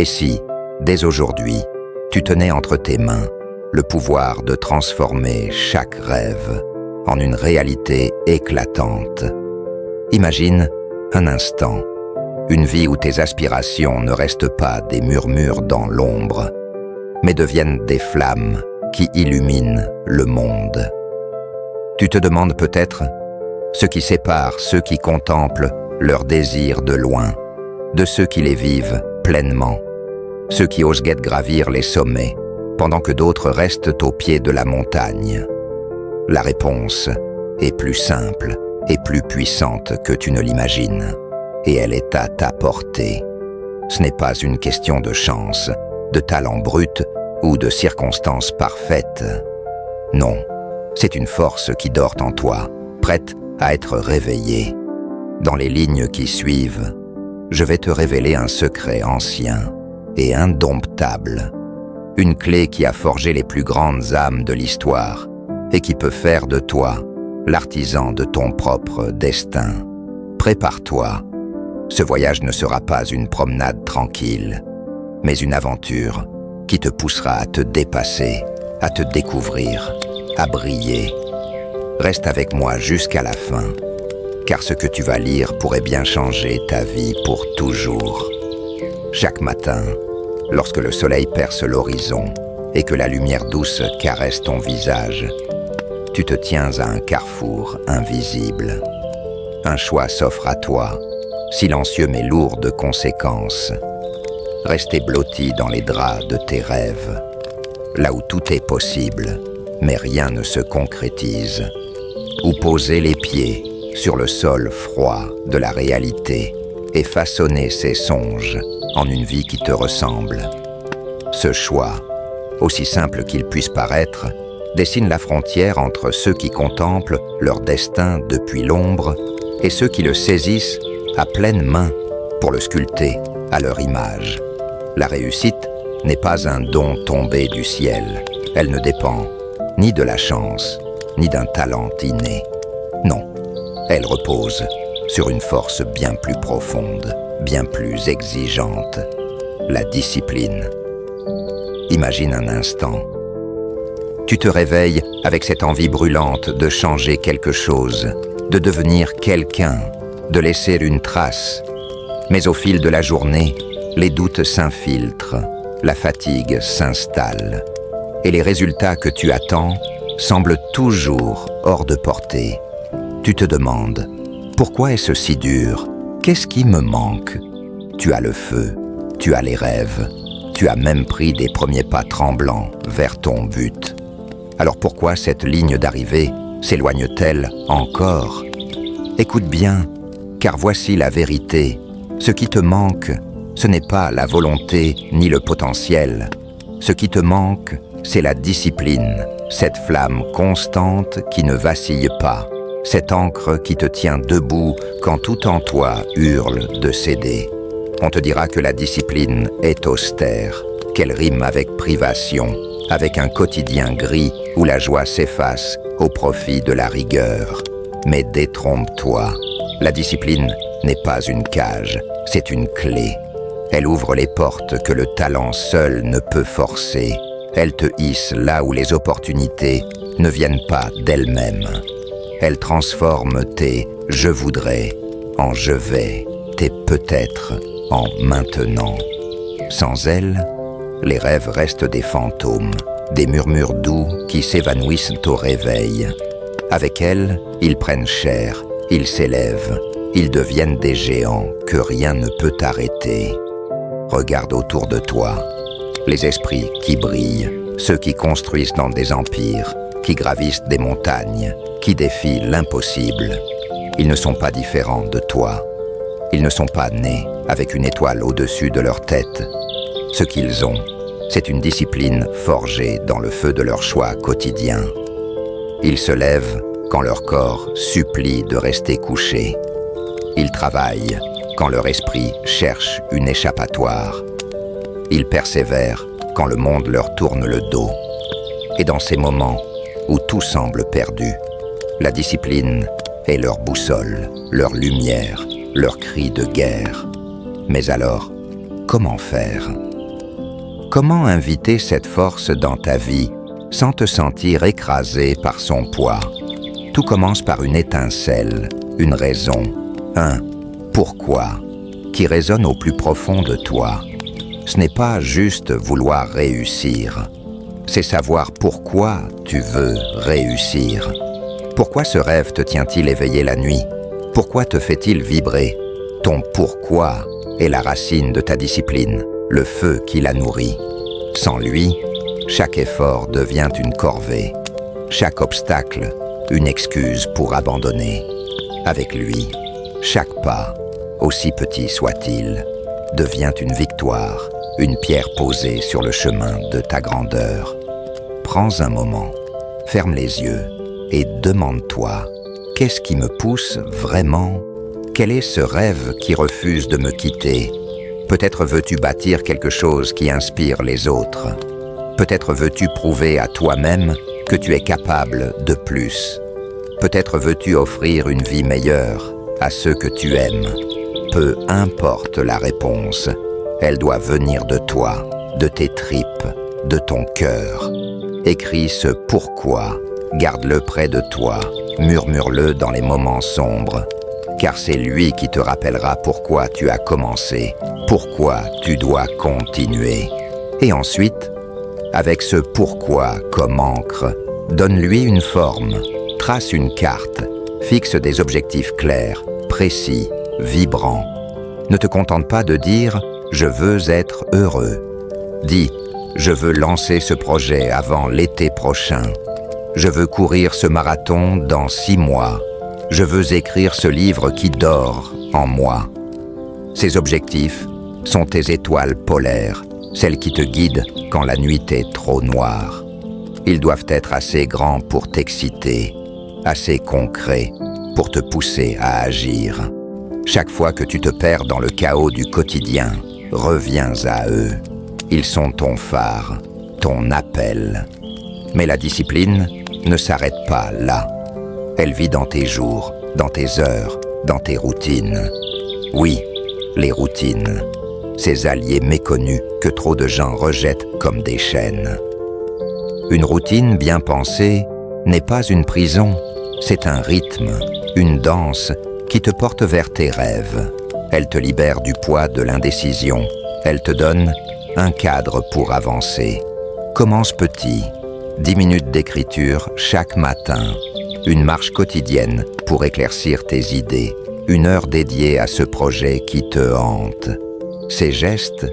Et si, dès aujourd'hui, tu tenais entre tes mains le pouvoir de transformer chaque rêve en une réalité éclatante? Imagine un instant, une vie où tes aspirations ne restent pas des murmures dans l'ombre, mais deviennent des flammes qui illuminent le monde. Tu te demandes peut-être ce qui sépare ceux qui contemplent leurs désirs de loin, de ceux qui les vivent pleinement, ceux qui osent gravir les sommets, pendant que d'autres restent au pied de la montagne. La réponse est plus simple et plus puissante que tu ne l'imagines, et elle est à ta portée. Ce n'est pas une question de chance, de talent brut ou de circonstances parfaites. Non, c'est une force qui dort en toi, prête à être réveillée. Dans les lignes qui suivent, je vais te révéler un secret ancien et indomptable, une clé qui a forgé les plus grandes âmes de l'histoire et qui peut faire de toi l'artisan de ton propre destin. Prépare-toi, ce voyage ne sera pas une promenade tranquille, mais une aventure qui te poussera à te dépasser, à te découvrir, à briller. Reste avec moi jusqu'à la fin, car ce que tu vas lire pourrait bien changer ta vie pour toujours. Chaque matin, lorsque le soleil perce l'horizon et que la lumière douce caresse ton visage, tu te tiens à un carrefour invisible. Un choix s'offre à toi, silencieux mais lourd de conséquences. Rester blotti dans les draps de tes rêves, là où tout est possible, mais rien ne se concrétise. Ou poser les pieds sur le sol froid de la réalité et façonner ses songes en une vie qui te ressemble. Ce choix, aussi simple qu'il puisse paraître, dessine la frontière entre ceux qui contemplent leur destin depuis l'ombre et ceux qui le saisissent à pleine main pour le sculpter à leur image. La réussite n'est pas un don tombé du ciel. Elle ne dépend ni de la chance, ni d'un talent inné. Non, elle repose sur une force bien plus profonde, bien plus exigeante, la discipline. Imagine un instant. Tu te réveilles avec cette envie brûlante de changer quelque chose, de devenir quelqu'un, de laisser une trace. Mais au fil de la journée, les doutes s'infiltrent, la fatigue s'installe, et les résultats que tu attends semblent toujours hors de portée. Tu te demandes, pourquoi est-ce si dur? Qu'est-ce qui me manque? Tu as le feu, tu as les rêves, tu as même pris des premiers pas tremblants vers ton but. Alors pourquoi cette ligne d'arrivée s'éloigne-t-elle encore? Écoute bien, car voici la vérité. Ce qui te manque, ce n'est pas la volonté ni le potentiel. Ce qui te manque, c'est la discipline, cette flamme constante qui ne vacille pas, cette encre qui te tient debout quand tout en toi hurle de céder. On te dira que la discipline est austère, qu'elle rime avec privation, avec un quotidien gris où la joie s'efface au profit de la rigueur. Mais détrompe-toi, la discipline n'est pas une cage, c'est une clé. Elle ouvre les portes que le talent seul ne peut forcer. Elle te hisse là où les opportunités ne viennent pas d'elles-mêmes. Elle transforme tes « je voudrais » en « je vais », tes « peut-être » en « maintenant ». Sans elle, les rêves restent des fantômes, des murmures doux qui s'évanouissent au réveil. Avec elle, ils prennent chair, ils s'élèvent, ils deviennent des géants que rien ne peut arrêter. Regarde autour de toi, les esprits qui brillent, ceux qui construisent dans des empires, qui gravissent des montagnes, qui défient l'impossible. Ils ne sont pas différents de toi. Ils ne sont pas nés avec une étoile au-dessus de leur tête. Ce qu'ils ont, c'est une discipline forgée dans le feu de leur choix quotidien. Ils se lèvent quand leur corps supplie de rester couché. Ils travaillent quand leur esprit cherche une échappatoire. Ils persévèrent quand le monde leur tourne le dos. Et dans ces moments où tout semble perdu, la discipline est leur boussole, leur lumière, leur cri de guerre. Mais alors, comment faire ? Comment inviter cette force dans ta vie sans te sentir écrasé par son poids? Tout commence par une étincelle, une raison, un « pourquoi » qui résonne au plus profond de toi. Ce n'est pas juste vouloir réussir, c'est savoir pourquoi tu veux réussir. Pourquoi ce rêve te tient-il éveillé la nuit? Pourquoi te fait-il vibrer? Ton pourquoi est la racine de ta discipline, le feu qui la nourrit. Sans lui, chaque effort devient une corvée, chaque obstacle une excuse pour abandonner. Avec lui, chaque pas, aussi petit soit-il, devient une victoire, une pierre posée sur le chemin de ta grandeur. Prends un moment, ferme les yeux et demande-toi, qu'est-ce qui me pousse vraiment? Quel est ce rêve qui refuse de me quitter? Peut-être veux-tu bâtir quelque chose qui inspire les autres. Peut-être veux-tu prouver à toi-même que tu es capable de plus. Peut-être veux-tu offrir une vie meilleure à ceux que tu aimes. Peu importe la réponse, elle doit venir de toi, de tes tripes, de ton cœur. Écris ce pourquoi, garde-le près de toi, murmure-le dans les moments sombres, car c'est lui qui te rappellera pourquoi tu as commencé, pourquoi tu dois continuer. Et ensuite, avec ce pourquoi comme encre, donne-lui une forme, trace une carte, fixe des objectifs clairs, précis, vibrants. Ne te contente pas de dire « je veux être heureux ». Dis « je veux lancer ce projet avant l'été prochain ». Je veux courir ce marathon dans 6 mois. Je veux écrire ce livre qui dort en moi. Ces objectifs sont tes étoiles polaires, celles qui te guident quand la nuit est trop noire. Ils doivent être assez grands pour t'exciter, assez concrets pour te pousser à agir. Chaque fois que tu te perds dans le chaos du quotidien, reviens à eux. Ils sont ton phare, ton appel. Mais la discipline ne s'arrête pas là. Elle vit dans tes jours, dans tes heures, dans tes routines. Oui, les routines, ces alliés méconnus que trop de gens rejettent comme des chaînes. Une routine bien pensée n'est pas une prison, c'est un rythme, une danse qui te porte vers tes rêves. Elle te libère du poids de l'indécision, elle te donne un cadre pour avancer. Commence petit, 10 minutes d'écriture chaque matin, une marche quotidienne pour éclaircir tes idées, 1 heure dédiée à ce projet qui te hante. Ces gestes,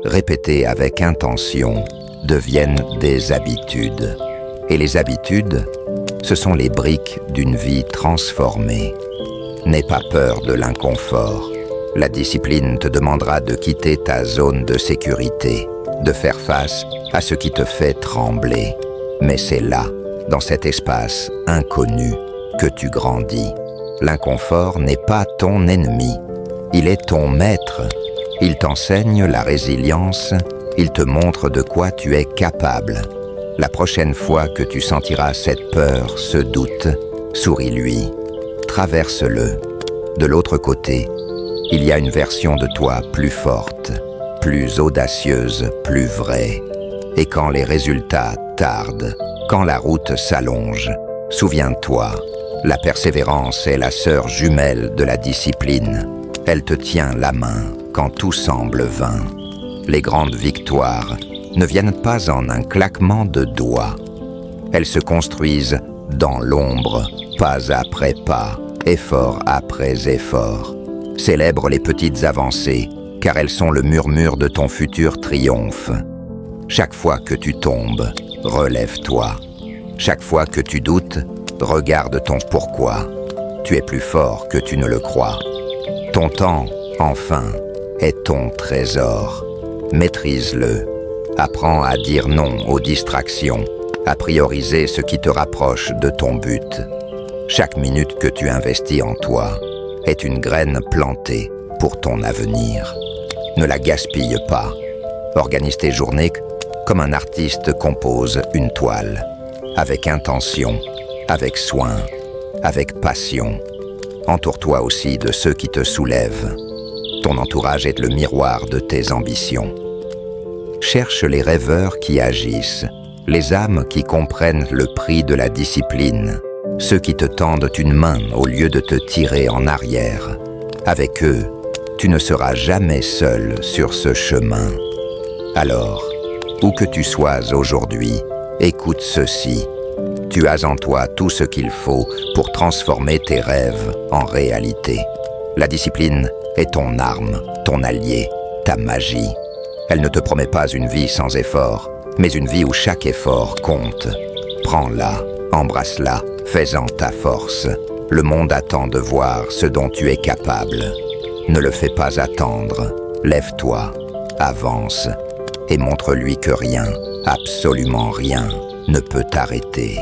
répétés avec intention, deviennent des habitudes. Et les habitudes, ce sont les briques d'une vie transformée. N'aie pas peur de l'inconfort. La discipline te demandera de quitter ta zone de sécurité, de faire face à ce qui te fait trembler. Mais c'est là, dans cet espace inconnu, que tu grandis. L'inconfort n'est pas ton ennemi, il est ton maître. Il t'enseigne la résilience, il te montre de quoi tu es capable. La prochaine fois que tu sentiras cette peur, ce doute, souris-lui, traverse-le. De l'autre côté, il y a une version de toi plus forte, plus audacieuse, plus vraie. Et quand les résultats tardent, quand la route s'allonge, souviens-toi, la persévérance est la sœur jumelle de la discipline. Elle te tient la main quand tout semble vain. Les grandes victoires ne viennent pas en un claquement de doigts. Elles se construisent dans l'ombre, pas après pas, effort après effort. Célèbre les petites avancées, car elles sont le murmure de ton futur triomphe. Chaque fois que tu tombes, relève-toi. Chaque fois que tu doutes, regarde ton pourquoi. Tu es plus fort que tu ne le crois. Ton temps, enfin, est ton trésor. Maîtrise-le. Apprends à dire non aux distractions, à prioriser ce qui te rapproche de ton but. Chaque minute que tu investis en toi est une graine plantée pour ton avenir. Ne la gaspille pas. Organise tes journées comme un artiste compose une toile, avec intention, avec soin, avec passion. Entoure-toi aussi de ceux qui te soulèvent. Ton entourage est le miroir de tes ambitions. cherche les rêveurs qui agissent, les âmes qui comprennent le prix de la discipline, ceux qui te tendent une main au lieu de te tirer en arrière. Avec eux, tu ne seras jamais seul sur ce chemin. Alors, où que tu sois aujourd'hui, écoute ceci. Tu as en toi tout ce qu'il faut pour transformer tes rêves en réalité. La discipline est ton arme, ton allié, ta magie. Elle ne te promet pas une vie sans effort, mais une vie où chaque effort compte. Prends-la, embrasse-la, fais-en ta force. Le monde attend de voir ce dont tu es capable. Ne le fais pas attendre. Lève-toi, avance, et montre-lui que rien, absolument rien, ne peut t'arrêter.